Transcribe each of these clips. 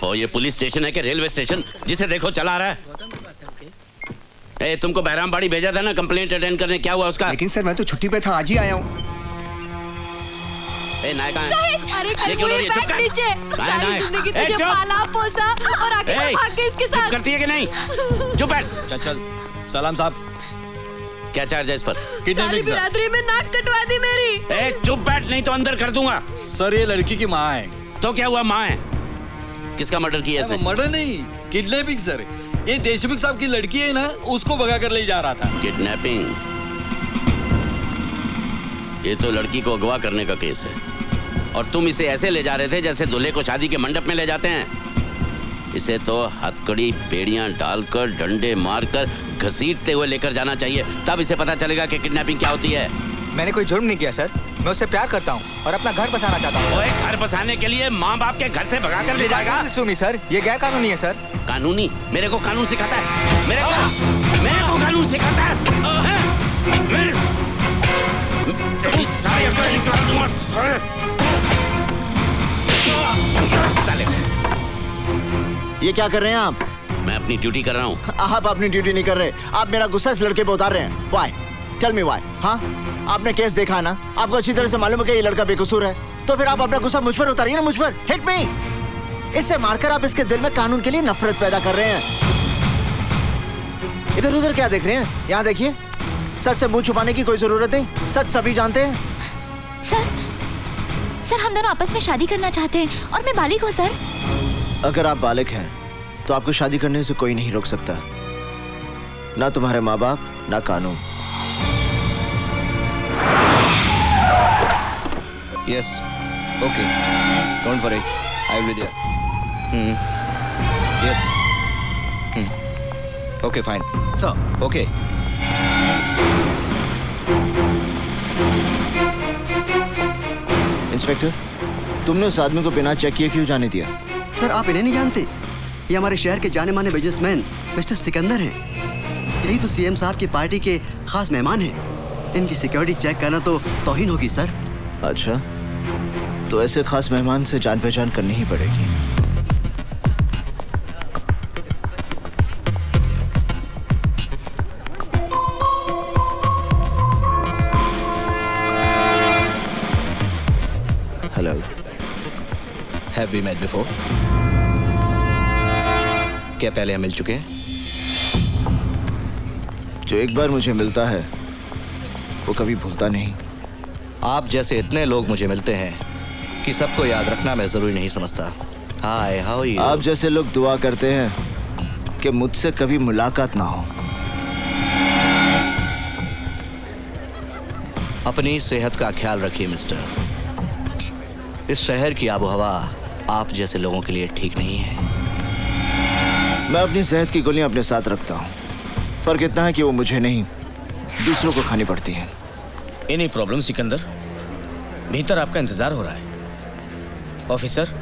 ओहो, ये police station है कि रेलवे स्टेशन? जिसे देखो चला आ रहा है। ए, तुमको बहरामबाड़ी भेजा था ना कंप्लेंट अटेंड करने, क्या हुआ उसका? लेकिन सर मैं तो छुट्टी पे था, आज ही आया हूँ। ए, नायक कहाँ है? अरे ये क्यों लड़ी? चुप कर। सारी जिंदगी तुझे पाला पोसा और आगे भाग गई इसके साथ। चुप करती है कि नहीं? चुप बैठ। चल सलाम साहब, क्या चार्ज है इस पर? सारी बिरादरी में नाक कटवा दी मेरी। ए, चुप बैठ, नहीं तो अंदर कर दूंगा। सर ये लड़की की माँ है। तो क्या हुआ, माँ है? किसका मर्डर किया इसने? मर्डर नहीं, किडनैपिंग सर। ये देशमुख साहब की लड़की है ना, उसको भगा कर ले जा रहा था। किडनैपिंग? ये तो लड़की को अगवा करने का केस है, और तुम इसे ऐसे ले जा रहे थे जैसे दूल्हे को शादी के मंडप में ले जाते हैं। इसे तो हथकड़ी बेड़ियां डालकर, डंडे मारकर, घसीटते हुए लेकर जाना चाहिए, तब इसे पता चलेगा कि किडनैपिंग क्या होती है। मैंने कोई जुर्म नहीं किया सर, मैं उससे प्यार करता हूँ और अपना घर बसाना चाहता हूँ। ओए, घर बसाने के लिए माँ बाप के घर से भगा कर ले जाएगा? सुमी सर, ये गैर कानूनी है सर। कानूनी? मेरे को कानून सिखाता है? मेरे को कानून सिखाता है? तेरी सारी अकल निकाल दूंगा साले। ये क्या कर रहे हैं आप? मैं अपनी ड्यूटी कर रहा हूँ। आप अपनी ड्यूटी नहीं कर रहे, आप मेरा गुस्सा इस लड़के पे उतार रहे हैं। Why? Tell me why? हाँ, आपने केस देखा है ना, आपको अच्छी तरह से मालूम है कि ये लड़का बेकसूर है, तो फिर आप अपना गुस्सा मुझ पर उतारिए ना, मुझ पर। Hit me. इससे मारकर आप इसके दिल में कानून के लिए नफरत पैदा कर रहे हैं। इधर उधर क्या देख रहे हैं? यहाँ देखिए, सच से मुंह छुपाने की कोई जरूरत नहीं, सच सभी जानते हैं। सर हम दोनों आपस में शादी करना चाहते हैं और मैं बालिग हूँ सर। अगर आप बालिग हैं तो आपको शादी करने से कोई नहीं रोक सकता, ना तुम्हारे माँ बाप, ना कानून। Yes. Okay. Don't worry. I will be there. Yes. Okay, fine. Sir. Okay. Inspector, तुमने उस आदमी को बिना चेक किए क्यों जाने दिया? सर आप इन्हें नहीं जानते, ये हमारे शहर के जाने माने बिजनेसमैन मिस्टर सिकंदर हैं। यही तो सीएम साहब की पार्टी के खास मेहमान हैं। इनकी सिक्योरिटी चेक करना तो तौहीन होगी सर। अच्छा, तो ऐसे खास मेहमान से जान पहचान करनी ही पड़ेगी। Hello. Have we met before? क्या पहले हम मिल चुके हैं? जो एक बार मुझे मिलता है वो कभी भूलता नहीं। आप जैसे इतने लोग मुझे मिलते हैं कि सबको याद रखना मैं जरूरी नहीं समझता। हाय, हाउ आर यू? आप जैसे लोग दुआ करते हैं कि मुझसे कभी मुलाकात ना हो। अपनी सेहत का ख्याल रखिए मिस्टर। इस शहर की आबोहवा आप जैसे लोगों के लिए ठीक नहीं है। मैं अपनी सेहत की गोलियां अपने साथ रखता हूँ, फर्क इतना है कि वो मुझे नहीं, दूसरों को खानी पड़ती हैं। Any problem Sikandar? भीतर आपका इंतजार हो रहा है। Officer,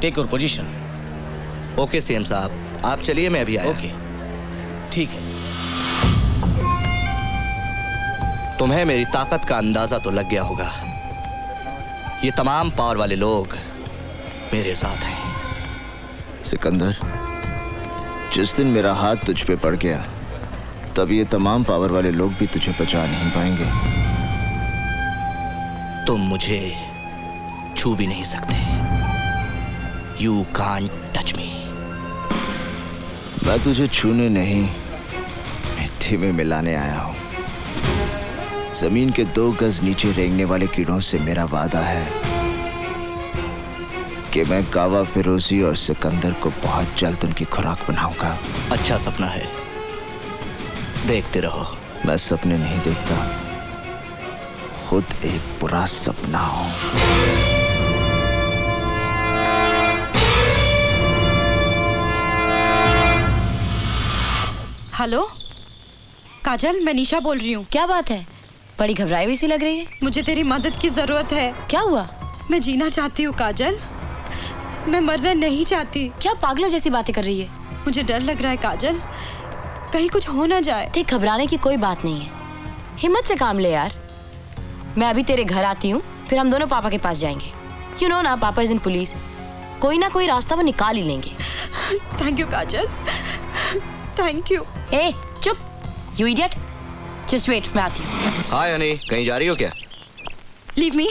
take your position. Okay CM साहब, आप चलिए, मैं अभी आया। ओके, ठीक है। तुम्हें मेरी ताकत का अंदाजा तो लग गया होगा। ये तमाम पावर वाले लोग मेरे साथ हैं। सिकंदर, जिस दिन मेरा हाथ तुझ पे पड़ गया तब ये तमाम पावर वाले लोग भी तुझे बचा नहीं पाएंगे। तुम मुझे छू भी नहीं सकते। You can't touch me. मैं तुझे छूने नहीं, मिट्टी में मिलाने आया हूँ। जमीन के 2 गज नीचे रेंगने वाले कीड़ों से मेरा वादा है कि मैं कावा फिरोजी और सिकंदर को बहुत जल्द उनकी खुराक बनाऊंगा। अच्छा सपना है, देखते रहो। मैं सपने नहीं देखता, खुद एक बुरा सपना हूं। हेलो काजल, मैं निशा बोल रही हूँ। क्या बात है, बड़ी घबराई हुई सी लग रही है। मुझे तेरी मदद की जरूरत है। क्या हुआ? मैं जीना चाहती हूँ काजल, मैं मरना नहीं चाहती। क्या पागलों जैसी बातें कर रही है? मुझे डर लग रहा है काजल, कहीं कुछ हो ना जाए। देख, घबराने की कोई बात नहीं है, हिम्मत से काम ले यार। मैं अभी तेरे घर आती हूँ, फिर हम दोनों पापा के पास जाएंगे। यू नो ना, पापा इज इन पुलिस। कोई ना कोई रास्ता वो निकाल ही लेंगे। Thank you Kajal, thank you. ए चुप, यू इडियट, जस्ट वेट, मैं आती हूँ। हाय हनी, कहीं जा रही हो क्या? Leave me,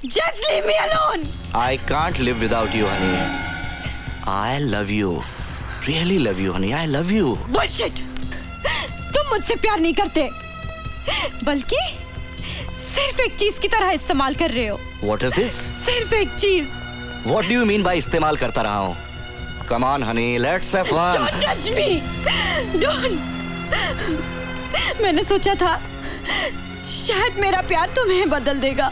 just leave me alone. I can't live without you Honey. I love you, really love you Honey, I love you. Bullshit, तुम मुझसे प्यार नहीं करते, बल्कि सिर्फ एक चीज की तरह इस्तेमाल कर रहे हो। What is this? सिर्फ एक चीज। What do you mean by इस्तेमाल करता रहा हूँ? Come on honey, let's have fun. Don't touch me, don't. मैंने सोचा था शायद मेरा प्यार तुम्हें बदल देगा,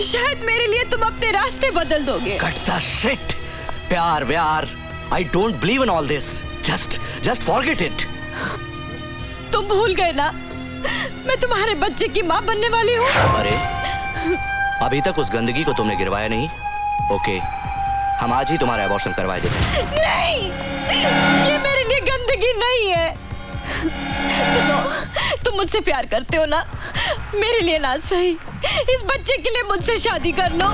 शायद मेरे लिए तुम अपने रास्ते बदल दोगे। Cut the shit. प्यार व्यार, I don't believe in all this. Just forget it. तुम भूल गए ना, मैं तुम्हारे बच्चे की माँ बनने वाली हूँ। अरे, अभी तक उस गंदगी को तुमने गिरवाया नहीं? ओके, हम आज ही तुम्हारा अबॉर्शन करवा देते हैं। नहीं, ये मेरे लिए गंदगी नहीं है। सुनो, तुम मुझसे प्यार करते हो ना, मेरे लिए ना सही, इस बच्चे के लिए मुझसे शादी कर लो।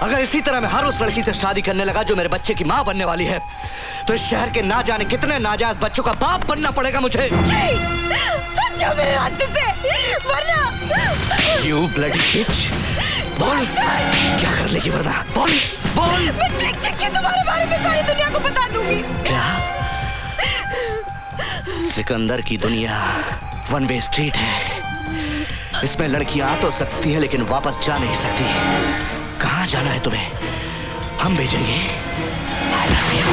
अगर इसी तरह मैं हर उस लड़की से शादी करने लगा जो मेरे बच्चे की माँ बनने वाली है, तो इस शहर के ना जाने कितने नाजायज बच्चों का बाप बनना पड़ेगा मुझे। हट जाओ मेरे रास्ते से, वरना। You bloody bitch! बोल, क्या कर लेगी वरना? बोल, बोल। मैं चिक के तुम्हारे बारे में सारी दुनिया को बता दूंगी। क्या? सिकंदर की दुनिया वन वे स्ट्रीट है। इसमें लड़कियां आ तो सकती है लेकिन वापस जा नहीं सकती। कहाँ जाना है तुम्हें? हम भेजेंगे। I love you.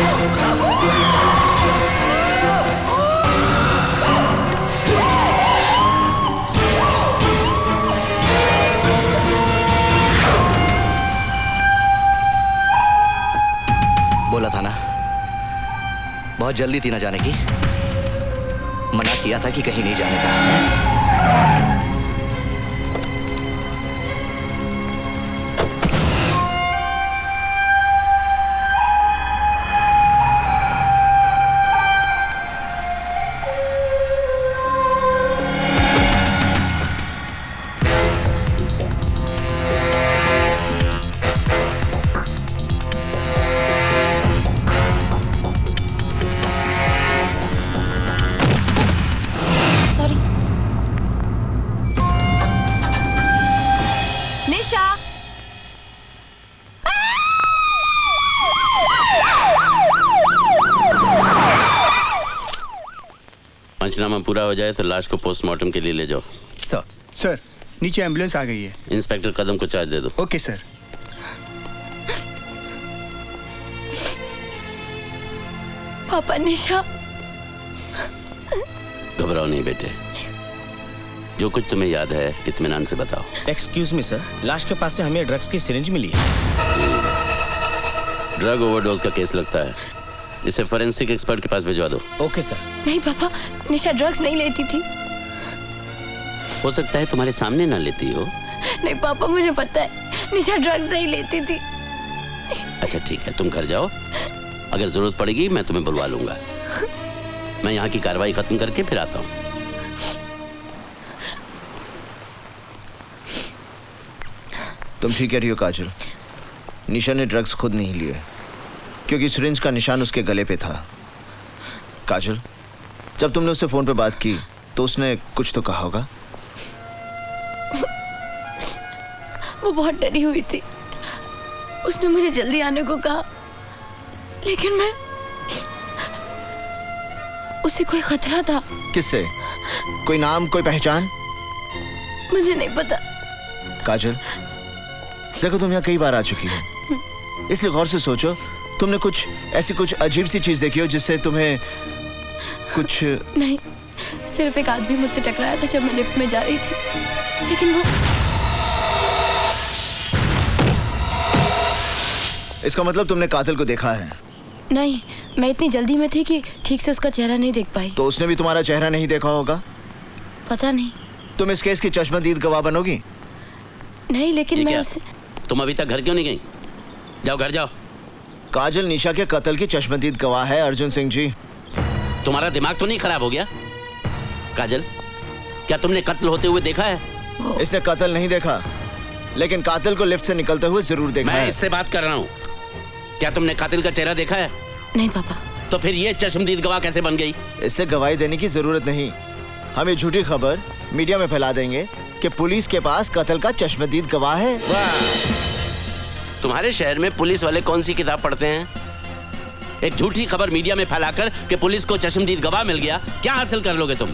बोला था ना, बहुत जल्दी थी ना जाने की। मना किया था कि कहीं नहीं जाने का। पंचनामा पूरा हो जाए तो लाश को पोस्टमार्टम के लिए ले जाओ। सर, नीचे एम्बुलेंस आ गई है। इंस्पेक्टर कदम को चार्ज दे दो। Okay sir. पापा, निशा। घबराओ नहीं बेटे, जो कुछ तुम्हें याद है इत्मीनान से बताओ। एक्सक्यूज मी सर, लाश के पास से हमें ड्रग्स की सिरिंज मिली है। ड्रग ओवरडोज का केस लगता है, इसे फोरेंसिक एक्सपर्ट के पास भिजवा दो। Okay sir. नहीं पापा, निशा ड्रग्स नहीं लेती थी। हो सकता है तुम्हारे सामने ना लेती हो। नहीं पापा, मुझे पता है निशा ड्रग्स नहीं लेती थी। अच्छा ठीक है, तुम घर जाओ, अगर जरूरत पड़ेगी मैं तुम्हें बुलवा लूंगा। मैं यहाँ की कार्रवाई खत्म करके फिर आता हूँ। तुम ठीक कह रही हो काजल, निशा ने ड्रग्स खुद नहीं लिए क्योंकि सिरिंज का निशान उसके गले पे था। काजल, जब तुमने उससे फोन पे बात की तो उसने कुछ तो कहा होगा। वो बहुत डरी हुई थी, उसने मुझे जल्दी आने को कहा, लेकिन मैं उसे कोई खतरा था। किससे? कोई नाम, कोई पहचान? मुझे नहीं पता। काजल देखो, तुम यहाँ कई बार आ चुकी हो, इसलिए गौर से सोचो, तुमने कुछ अजीब सी चीज देखी हो जिससे तुम्हें कुछ। नहीं, सिर्फ एक आदमी मुझसे टकराया था जब मैं लिफ्ट में जा रही थी, लेकिन वो। इसका मतलब तुमने कातिल को देखा है? नहीं, मैं इतनी जल्दी में थी कि ठीक से उसका चेहरा नहीं देख पाई। तो उसने भी तुम्हारा चेहरा नहीं देखा होगा? पता नहीं। तुम इस केस की चश्मदीद गवाह बनोगी? नहीं, लेकिन मैं उसे। तुम अभी तक घर क्यों नहीं गई? जाओ घर जाओ। काजल निशा के कत्ल की चश्मदीद गवाह है अर्जुन सिंह जी। तुम्हारा दिमाग तो नहीं खराब हो गया? काजल, क्या तुमने कत्ल होते हुए देखा है? इसने कत्ल नहीं देखा, लेकिन कातिल को लिफ्ट से निकलते हुए जरूर देखा मैं है। इससे बात कर रहा हूँ। क्या तुमने कातिल का चेहरा देखा है? नहीं पापा। तो फिर ये चश्मदीद गवाह कैसे बन गई? इससे गवाही देने की जरूरत नहीं। हम ये झूठी खबर मीडिया में फैला देंगे कि पुलिस के पास कत्ल का चश्मदीद गवाह है। वाह! तुम्हारे शहर में पुलिस वाले कौन सी किताब पढ़ते हैं? एक झूठी खबर मीडिया में फैलाकर कि पुलिस को चश्मदीद गवाह मिल गया, क्या हासिल कर लोगे तुम?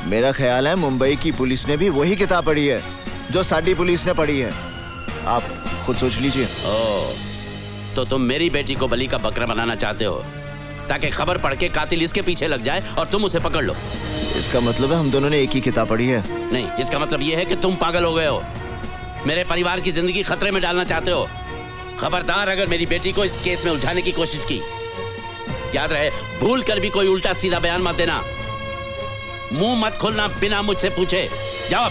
मेरा ख्याल है मुंबई की पुलिस ने भी वही किताब पढ़ी है जो साडी पुलिस ने पढ़ी है। आप खुद सोच लीजिए। ओह, तो तुम मेरी बेटी को बलि का बकरा बनाना चाहते हो ताकि खबर पढ़ के कातिल इसके पीछे लग जाए और तुम उसे पकड़ लो। इसका मतलब है हम दोनों ने एक ही किताब पढ़ी है। नहीं, इसका मतलब ये है कि तुम पागल हो गए हो, मेरे परिवार की जिंदगी खतरे में डालना चाहते हो। खबरदार अगर मेरी बेटी को इस केस में उलझाने की कोशिश की, याद रहे भूल कर भी कोई उल्टा सीधा बयान मत देना। मुंह मत खोलना बिना मुझसे पूछे। जाओ।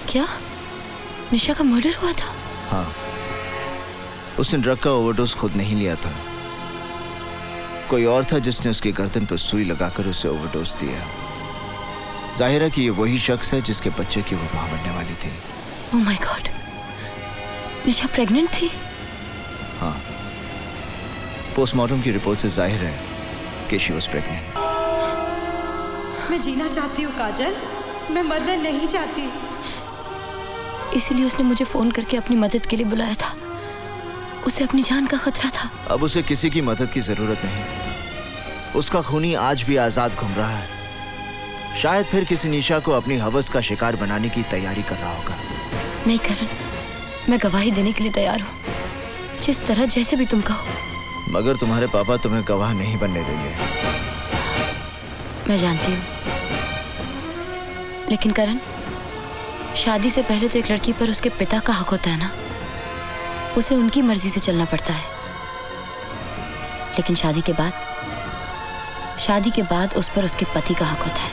क्या निशा का मर्डर हुआ था? हाँ, उसने ड्रग का ओवरडोज खुद नहीं लिया था। कोई और था जिसने उसकी गर्दन पर सुई लगाकर उसे ओवरडोज दिया। जाहिर है कि ये वही शख्स है जिसके बच्चे की वो मां बनने वाली थी। Oh my God, Nisha pregnant थी? हाँ, पोस्टमार्टम की रिपोर्ट से जाहिर है कि शी वाज प्रेग्नेंट। मैं जीना चाहती हूँ काजल, मैं मरना नहीं चाहती। इसीलिए उसने मुझे फोन करके अपनी मदद के लिए बुलाया था। उसे अपनी जान का खतरा था। अब उसे किसी की मदद की जरूरत नहीं। उसका खूनी आज भी आजाद घूम रहा है। शायद फिर किसी निशा को अपनी हवस का शिकार बनाने की तैयारी कर रहा होगा। नहीं करण, मैं गवाही देने के लिए तैयार हूँ, जिस तरह जैसे भी तुम कहो। मगर तुम्हारे पापा तुम्हें गवाह नहीं बनने देंगे। मैं जानती हूँ, लेकिन करण, शादी से पहले तो एक लड़की पर उसके पिता का हक होता है ना। उसे उनकी मर्जी से चलना पड़ता है। लेकिन शादी के बाद उस पर उसके पति का हक होता है।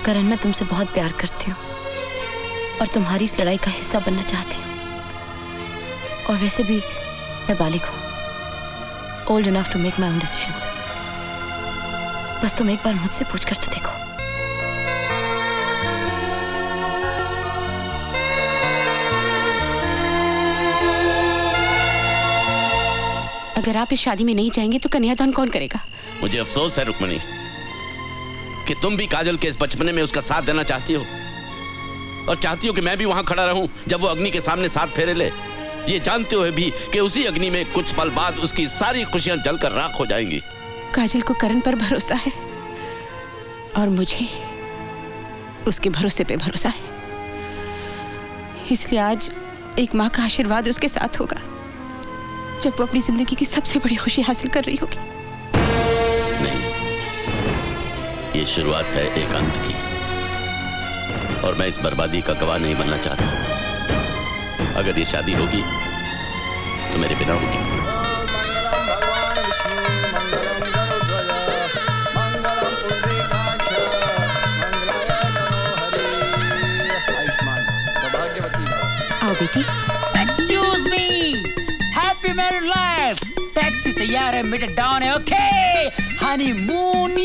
करण, मैं तुमसे बहुत प्यार करती हूँ और तुम्हारी इस लड़ाई का हिस्सा बनना चाहती हूँ। और वैसे भी मैं बालिग हूँ, old enough to make my own decisions. बस तुम एक बार मुझसे पूछकर तो देखो। अगर आप इस शादी में नहीं जाएंगे तो कन्यादान कौन करेगा? मुझे अफसोस है रुक्मणी कि तुम भी काजल के इस बचपने में उसका साथ देना चाहती हो, और चाहती हो कि मैं भी वहां खड़ा रहूं जब वो अग्नि के सामने साथ फेरे ले, ये जानते हुए भी कि उसी अग्नि में कुछ पल बाद उसकी सारी खुशियां जलकर राख हो जाएंगी। काजल को करण पर भरोसा है और मुझे उसके भरोसे पे भरोसा है। इसलिए आज एक माँ का आशीर्वाद उसके साथ होगा जब वो अपनी जिंदगी की सबसे बड़ी खुशी हासिल कर रही होगी। नहीं, ये शुरुआत है एक अंत की, और मैं इस बर्बादी का गवाह नहीं बनना चाहता। अगर ये शादी होगी तो मेरे बिना होगी। आओ बेटी। Excuse me, happy married life. Taxi तैयार है, मीटर डाउन है। Okay, honeymoon.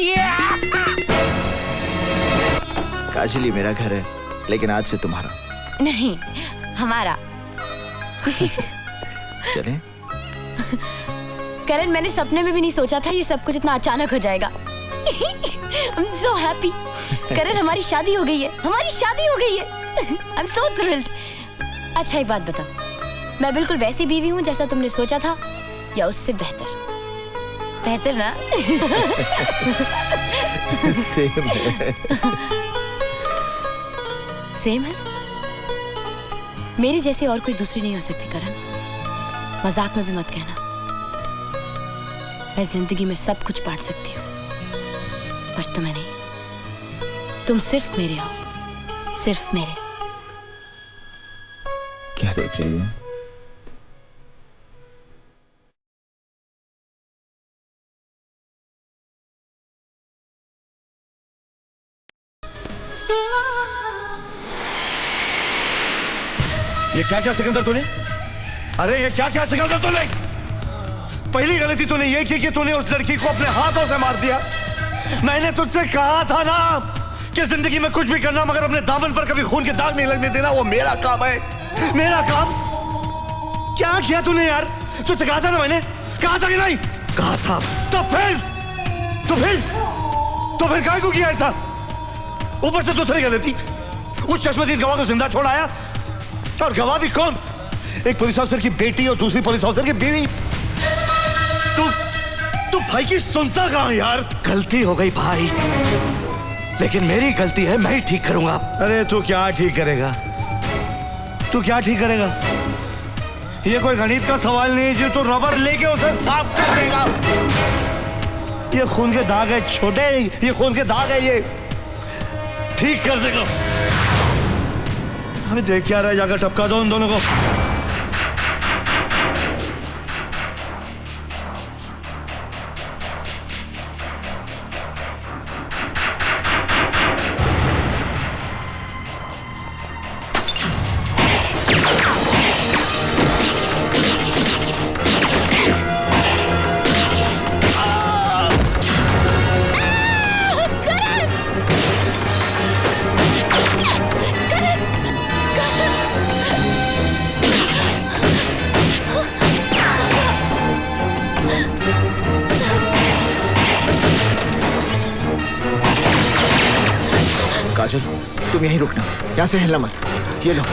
काजल, ये मेरा घर है, लेकिन आज से तुम्हारा नहीं, हमारा। चलें? करण, मैंने सपने में भी नहीं सोचा था ये सब कुछ इतना अचानक हो जाएगा। I'm so happy। करण, हमारी शादी हो गई है, हमारी शादी हो गई है। I'm so thrilled। अच्छा, एक बात बताओ, मैं बिल्कुल वैसी बीवी हूँ जैसा तुमने सोचा था, या उससे बेहतर? बेहतर ना? सेम है। सेम है? मेरी जैसी और कोई दूसरी नहीं हो सकती करण। मजाक में भी मत कहना। मैं जिंदगी में सब कुछ बांट सकती हूँ, पर तुम्हें नहीं। तुम सिर्फ मेरे हो, सिर्फ मेरे। क्या देख रही है? ये क्या क्या सिकंदर तूने? अरे ये क्या क्या सिकंदर तूने? पहली गलती तूने ये की कि तूने उस लड़की को अपने हाथों से मार दिया। मैंने तुझसे कहा था ना कि जिंदगी में कुछ भी करना मगर अपने दामन पर कभी खून के दाग नहीं लगने देना, वो मेरा काम है, मेरा काम। क्या किया तूने यार? तुझसे कहा था ना, मैंने कहा था कि नहीं? कहा था। तो फिर काय को किया ऐसा? ऊपर से दूसरी गलती, उस चश्मदीद गवाह को जिंदा छोड़ आया, और गवाह भी कौन? एक पुलिस ऑफिसर की बेटी और दूसरी पुलिस ऑफिसर की बीवी। तू भाई की सुनता कहां यार? गलती हो गई भाई, लेकिन मेरी गलती है, मैं ही ठीक करूंगा। अरे तू क्या ठीक करेगा? तू क्या ठीक करेगा? ये कोई गणित का सवाल नहीं है जो तू रबर लेके उसे साफ कर देगा। ये खून के दाग है छोटे, ये खून के दाग है, ये ठीक कर देगा। अरे देख क्या रहा है, जाकर टपका दो उन दोनों को। काजल, तुम यहीं रुकना, यहाँ से हिलना मत। ये लो।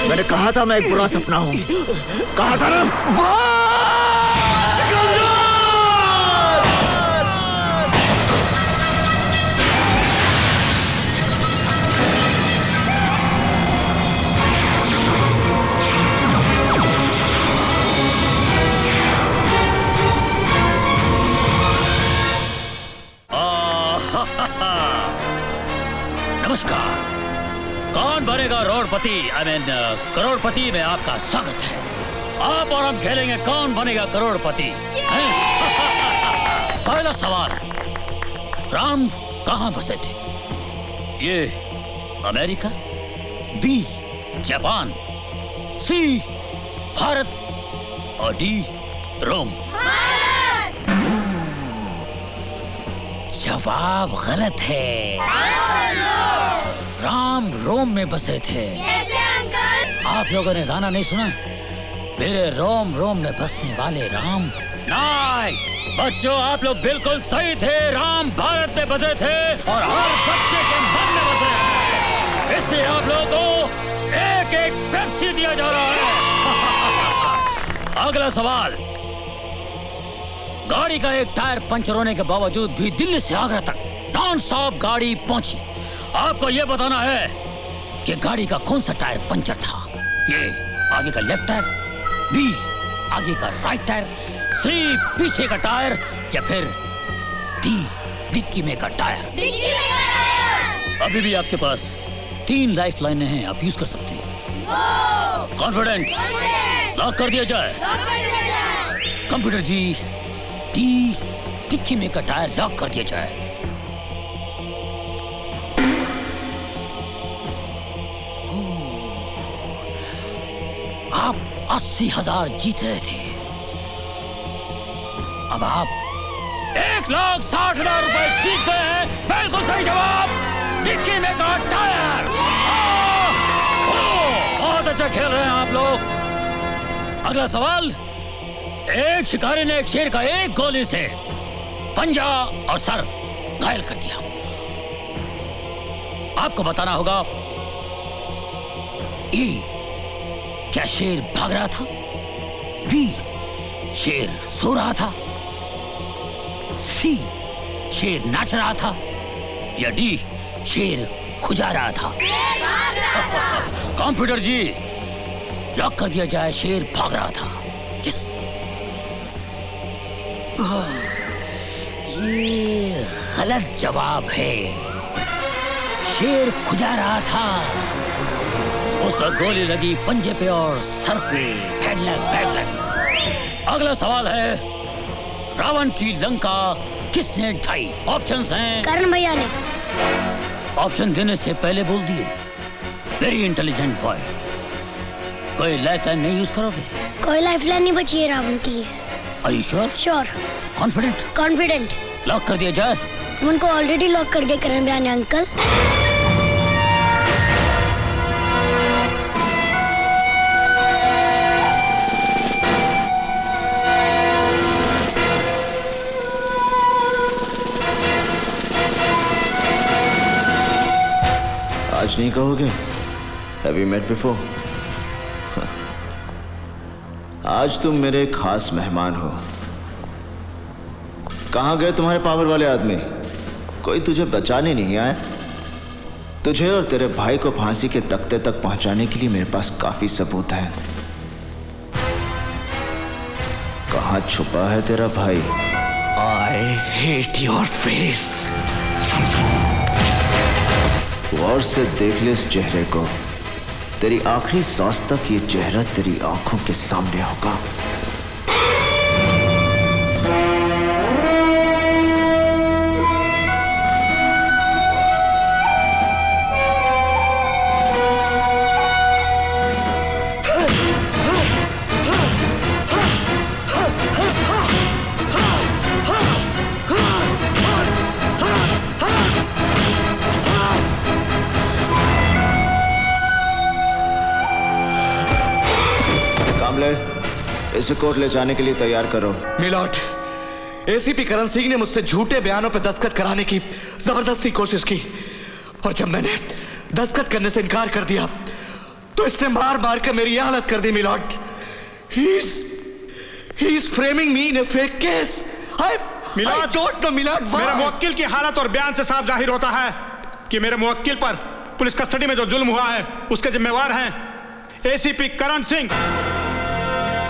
मैंने कहा था मैं एक बुरा सपना हूं, कहा था ना। नमस्कार। कौन बनेगा रोडपति, करोड़पति में आपका स्वागत है। आप और हम खेलेंगे कौन बनेगा करोड़पति। पहला सवाल, राम कहाँ बसे थे? ये अमेरिका, बी जापान, सी भारत और डी रोम। जवाब गलत है। राम रोम में बसे थे। आप लोगों ने गाना नहीं सुना? मेरे रोम रोम में बसने वाले राम। नहीं बच्चों, आप लोग बिल्कुल सही थे। राम भारत में बसे थे और हर बच्चे के मन में बसे हैं। इसलिए आप लोगों को एक एक पेप्सी दिया जा रहा है। अगला सवाल, गाड़ी का एक टायर पंचर होने के बावजूद भी दिल्ली से आगरा तक नॉन स्टॉप गाड़ी पहुंची। आपको यह बताना है कि गाड़ी का कौन सा टायर पंचर था। ए आगे का लेफ्ट टायर, बी आगे का राइट टायर, सी पीछे का टायर या फिर डी डिक्की में का टायर। अभी भी आपके पास 3 लाइफ लाइनें हैं, आप यूज कर सकते हैं। कॉन्फिडेंट? लॉक कर दिया जाए। कंप्यूटर जी, डी डिक्की में का टायर लॉक कर दिया जाए। आप 80,000 जीत रहे थे, अब आप 1,60,000 रुपए जीत गए हैं। बिल्कुल सही जवाब, डिक्की में का टायर। बहुत अच्छा खेल रहे हैं आप लोग। अगला सवाल, एक शिकारी ने एक शेर का एक गोली से पंजा और सर घायल कर दिया। आपको बताना होगा ई क्या शेर भाग रहा था, बी शेर सो रहा था, सी शेर नाच रहा था, या डी शेर खुजा रहा था। कंप्यूटर जी, लॉक कर दिया जाए। शेर भाग रहा था। यस, ये गलत जवाब है। शेर खुजा रहा था, उसका गोली लगी पंजे पे और सर पे। Bad luck. अगला सवाल है, रावण की लंका किसने ढाई? ऑप्शंस हैं। करण भैया ने। ऑप्शन देने से पहले बोल दिए। Very intelligent boy. कोई लाइफ लाइन नहीं यूज करोगे? कोई लाइफ लाइन नहीं बची है रावण के लिए। Are you sure? Sure. Confident? Confident. Lock कर दिया जाए। उनको ऑलरेडी लॉक कर दिया करण भैया ने अंकल। आज नहीं कहोगे? Have you met before? आज तुम मेरे खास मेहमान हो। कहाँ गए तुम्हारे पावर वाले आदमी? कोई तुझे बचाने नहीं आया? तुझे और तेरे भाई को फांसी के तख्ते तक पहुंचाने के लिए मेरे पास काफी सबूत हैं। कहाँ छुपा है तेरा भाई? I hate your face. गौर से देख ले इस चेहरे को। तेरी आखिरी सांस तक ये चेहरा तेरी आंखों के सामने होगा। इसे कोर्ट ले जाने के लिए तैयार करो। मिलॉर्ड, एसीपी करण सिंह ने मुझसे झूठे बयानों पर दस्तखत कराने की जबरदस्ती कोशिश की, और जब मैंने दस्तखत करने से इनकार कर दिया तो इसने मार मार कर मेरी हालत कर दी। Milord, he is framing me in a fake case. I don't know, milord. मेरे मुवक्किल की हालत और बयान से साफ जाहिर होता है कि मेरे मुवक्किल पर पुलिस कस्टडी में जो जुल्म हुआ है उसके जिम्मेवार हैं एसीपी करण सिंह।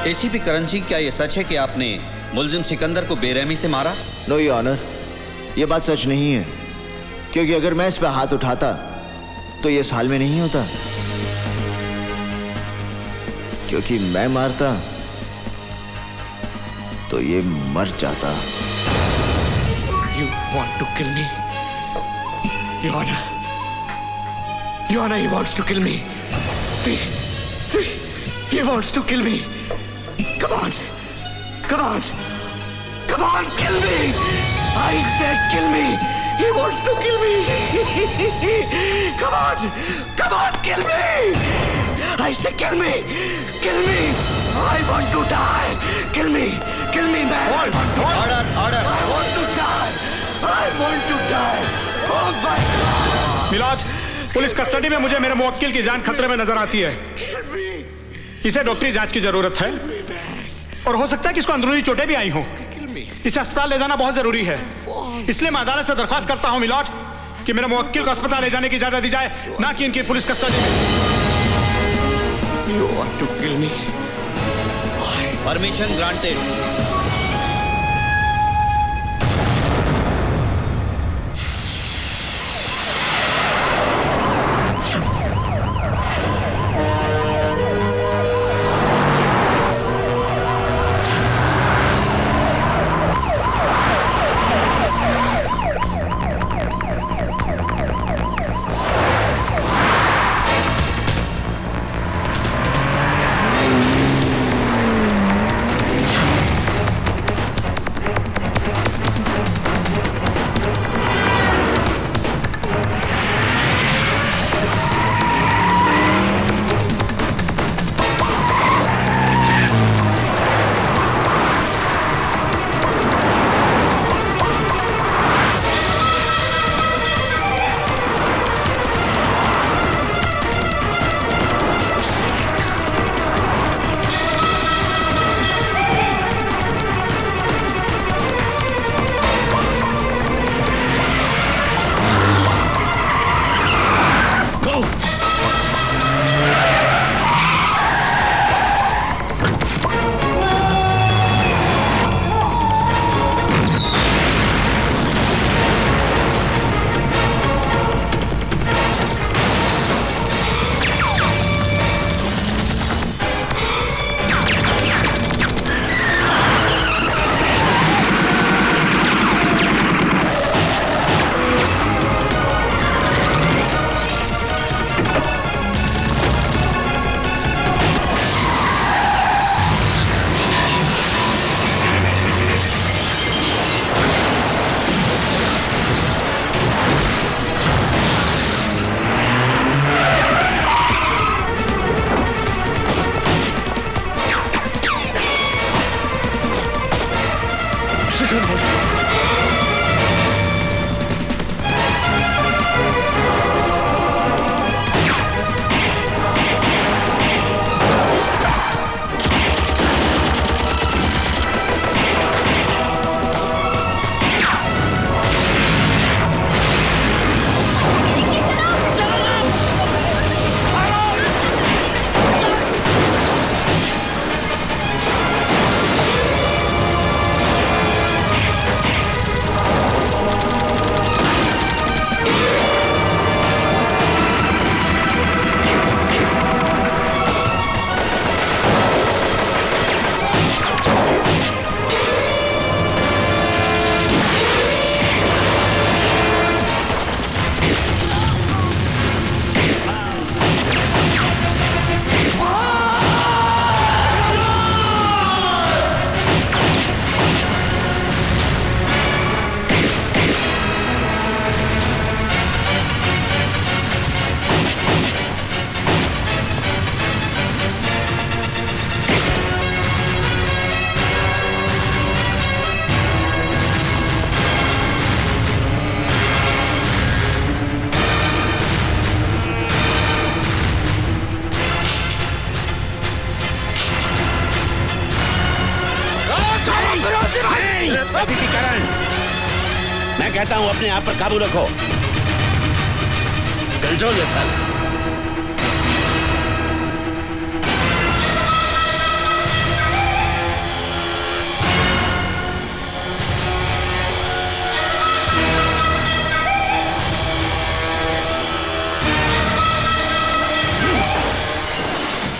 एसीपी करण सिंह, क्या यह सच है कि आपने मुलजिम सिकंदर को बेरहमी से मारा? नो योर ऑनर, यह बात सच नहीं है, क्योंकि अगर मैं इस पर हाथ उठाता तो ये इस हाल में नहीं होता, क्योंकि मैं मारता तो ये मर जाता। You want to kill me? Your Honor, he wants to kill me. See, he wants to kill me. Come on, kill me! I said kill me! He wants to kill me! Come on, kill me! I said kill me! I want to die! Kill me, man! Order! I want to die! Oh my God! Milad, police custody में मुझे मेरे मुवक्किल की जान खतरे में नजर आती है। इसे डॉक्टरी जांच की जरूरत है और हो सकता है कि इसको अंदरूनी चोटें भी आई हों। इसे अस्पताल ले जाना बहुत जरूरी है, इसलिए मैं अदालत से दरख्वास्त करता हूं मिलॉर्ड कि मेरे मुवक्किल को अस्पताल ले जाने की इजाजत दी जाए, ना कि इनकी पुलिस कस्टडी में। You want to kill me? Permission granted. Karan, मैं कहता हूं अपने आप पर काबू रखो। Control yourself.